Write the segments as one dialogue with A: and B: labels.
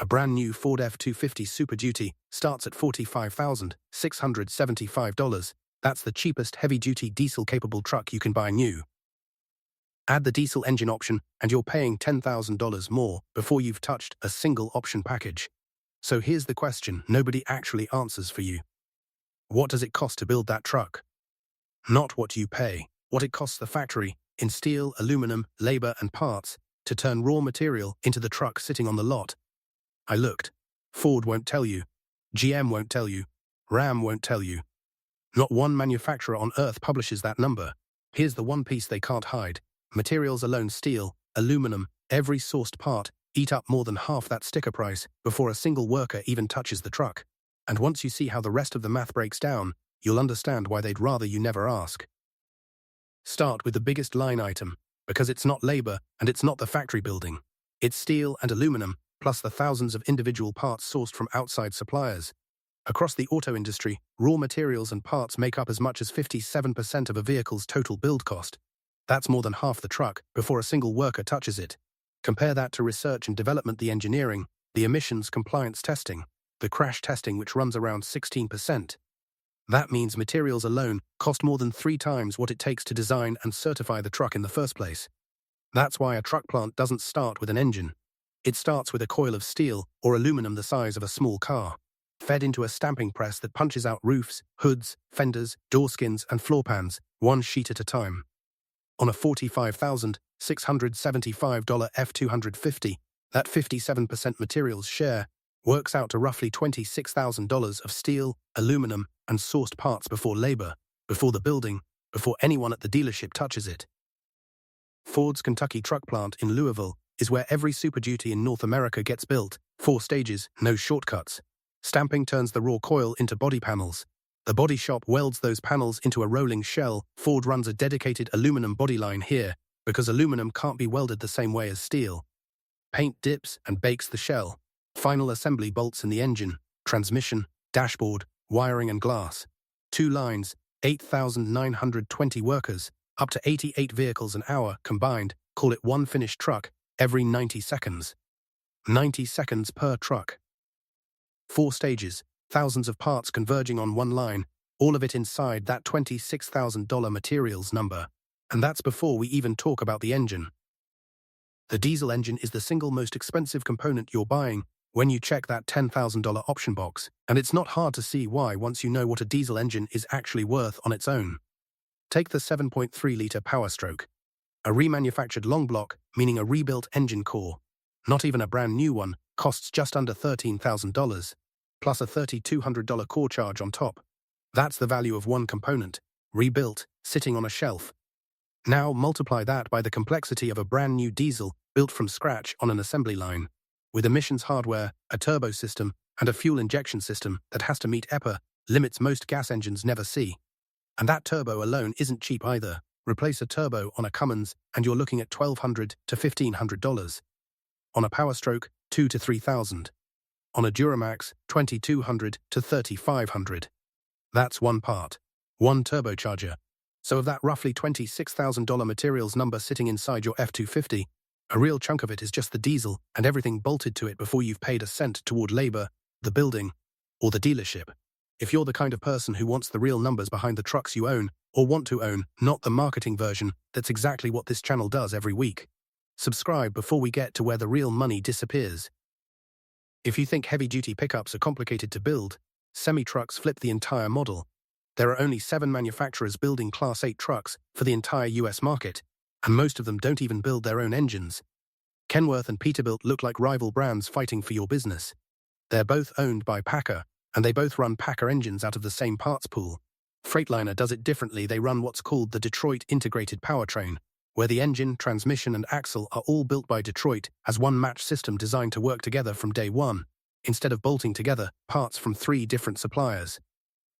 A: A brand new Ford F-250 Super Duty starts at $45,675. That's the cheapest heavy-duty diesel-capable truck you can buy new. Add the diesel engine option and you're paying $10,000 more before you've touched a single option package. So here's the question nobody actually answers for you. What does it cost to build that truck? Not what you pay, what it costs the factory, in steel, aluminum, labor, and parts, to turn raw material into the truck sitting on the lot. I looked. Ford won't tell you. GM won't tell you. Ram won't tell you. Not one manufacturer on earth publishes that number. Here's the one piece they can't hide. Materials alone, steel, aluminum, every sourced part, eat up more than half that sticker price before a single worker even touches the truck. And once you see how the rest of the math breaks down, you'll understand why they'd rather you never ask. Start with the biggest line item, because it's not labor and it's not the factory building. It's steel and aluminum, plus the thousands of individual parts sourced from outside suppliers. Across the auto industry, raw materials and parts make up as much as 57% of a vehicle's total build cost. That's more than half the truck before a single worker touches it. Compare that to research and development, the engineering, the emissions compliance testing, the crash testing, which runs around 16%. That means materials alone cost more than 3 times what it takes to design and certify the truck in the first place. That's why a truck plant doesn't start with an engine. It starts with a coil of steel or aluminum the size of a small car, fed into a stamping press that punches out roofs, hoods, fenders, door skins, and floor pans, one sheet at a time. On a $45,675 F-250, that 57% materials share works out to roughly $26,000 of steel, aluminum, and sourced parts before labor, before the building, before anyone at the dealership touches it. Ford's Kentucky truck plant in Louisville is where every Super Duty in North America gets built. 4 stages, no shortcuts. Stamping turns the raw coil into body panels. The body shop welds those panels into a rolling shell. Ford runs a dedicated aluminum body line here because aluminum can't be welded the same way as steel. Paint dips and bakes the shell. Final assembly bolts in the engine, transmission, dashboard, wiring and glass. 2 lines, 8,920 workers, up to 88 vehicles an hour combined, call it one finished truck every 90 seconds. 90 seconds per truck. 4 stages, thousands of parts converging on one line, all of it inside that $26,000 materials number. And that's before we even talk about the engine. The diesel engine is the single most expensive component you're buying when you check that $10,000 option box, and it's not hard to see why once you know what a diesel engine is actually worth on its own. Take the 7.3-litre Power Stroke. A remanufactured long block, meaning a rebuilt engine core, not even a brand new one, costs just under $13,000, plus a $3,200 core charge on top. That's the value of one component, rebuilt, sitting on a shelf. Now multiply that by the complexity of a brand new diesel built from scratch on an assembly line, with emissions hardware, a turbo system, and a fuel injection system that has to meet EPA limits most gas engines never see. And that turbo alone isn't cheap either. Replace a turbo on a Cummins and you're looking at $1,200 to $1,500. On a Power Stroke, $2,000 to $3,000. On a Duramax, $2,200 to $3,500. That's one part, one turbocharger. So of that roughly $26,000 materials number sitting inside your F-250, a real chunk of it is just the diesel and everything bolted to it before you've paid a cent toward labor, the building, or the dealership. If you're the kind of person who wants the real numbers behind the trucks you own, or want to own, not the marketing version, that's exactly what this channel does every week. Subscribe before we get to where the real money disappears. If you think heavy-duty pickups are complicated to build, semi-trucks flip the entire model. There are only 7 manufacturers building Class 8 trucks for the entire US market, and most of them don't even build their own engines. Kenworth and Peterbilt look like rival brands fighting for your business. They're both owned by PACCAR, and they both run PACCAR engines out of the same parts pool. Freightliner does it differently. They run what's called the Detroit Integrated Powertrain, where the engine, transmission, and axle are all built by Detroit as one match system designed to work together from day one, instead of bolting together parts from 3 different suppliers.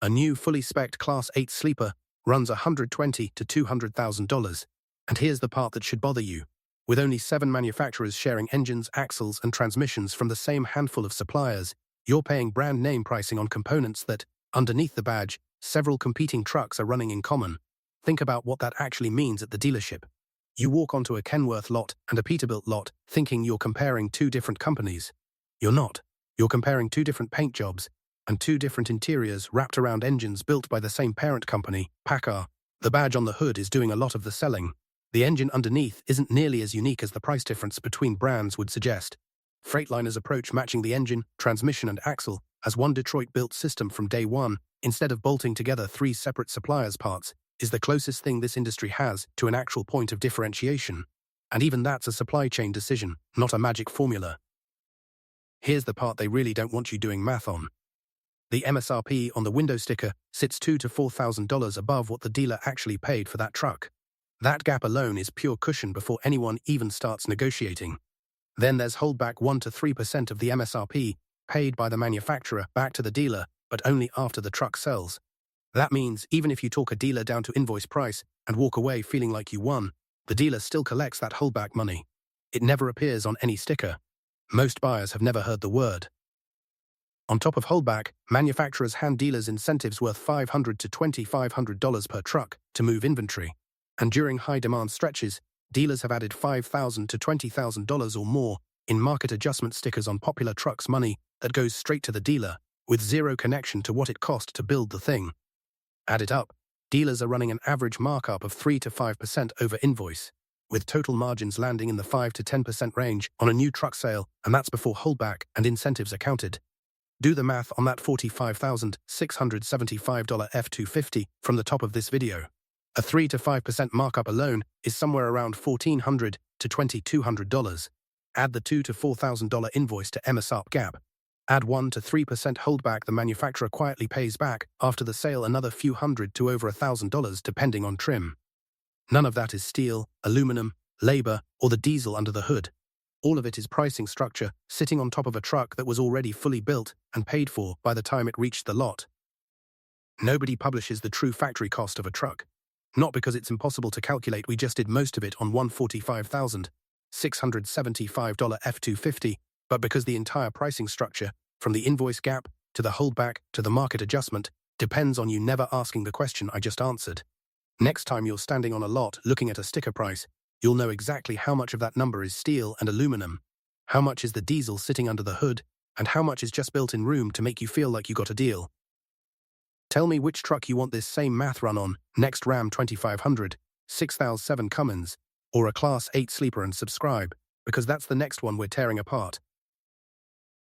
A: A new fully spec'd Class 8 sleeper runs $120,000 to $200,000. And here's the part that should bother you. With only 7 manufacturers sharing engines, axles, and transmissions from the same handful of suppliers, you're paying brand name pricing on components that, underneath the badge, several competing trucks are running in common. Think about what that actually means at the dealership. You walk onto a Kenworth lot and a Peterbilt lot thinking you're comparing 2 different companies. You're not. You're comparing two different paint jobs and two different interiors wrapped around engines built by the same parent company, PACCAR. The badge on the hood is doing a lot of the selling. The engine underneath isn't nearly as unique as the price difference between brands would suggest. Freightliner's approach matching the engine, transmission and axle as one Detroit-built system from day one, instead of bolting together three separate suppliers' parts, is the closest thing this industry has to an actual point of differentiation. And even that's a supply chain decision, not a magic formula. Here's the part they really don't want you doing math on. The MSRP on the window sticker sits $2,000 to $4,000 above what the dealer actually paid for that truck. That gap alone is pure cushion before anyone even starts negotiating. Then there's holdback 1 to 3% of the MSRP paid by the manufacturer back to the dealer, but only after the truck sells. That means even if you talk a dealer down to invoice price and walk away feeling like you won, the dealer still collects that holdback money. It never appears on any sticker. Most buyers have never heard the word. On top of holdback, manufacturers hand dealers incentives worth $500 to $2,500 per truck to move inventory. And during high-demand stretches, dealers have added $5,000 to $20,000 or more in market adjustment stickers on popular trucks, money that goes straight to the dealer, with zero connection to what it cost to build the thing. Add it up, dealers are running an average markup of 3 to 5% over invoice, with total margins landing in the 5 to 10% range on a new truck sale, and that's before holdback and incentives are counted. Do the math on that $45,675 F-250 from the top of this video. A 3 to 5% markup alone is somewhere around $1,400 to $2,200. Add the $2,000 to $4,000 invoice to MSRP gap. Add 1 to 3% holdback the manufacturer quietly pays back after the sale, another few hundred to over $1,000 depending on trim. None of that is steel, aluminum, labor, or the diesel under the hood. All of it is pricing structure sitting on top of a truck that was already fully built and paid for by the time it reached the lot. Nobody publishes the true factory cost of a truck. Not because it's impossible to calculate, we just did most of it on $145,675 F-250, but because the entire pricing structure, from the invoice gap to the holdback to the market adjustment, depends on you never asking the question I just answered. Next time you're standing on a lot looking at a sticker price, you'll know exactly how much of that number is steel and aluminum, how much is the diesel sitting under the hood, and how much is just built-in room to make you feel like you got a deal. Tell me which truck you want this same math run on, next Ram 2500, 6007 Cummins, or a Class 8 sleeper, and subscribe, because that's the next one we're tearing apart.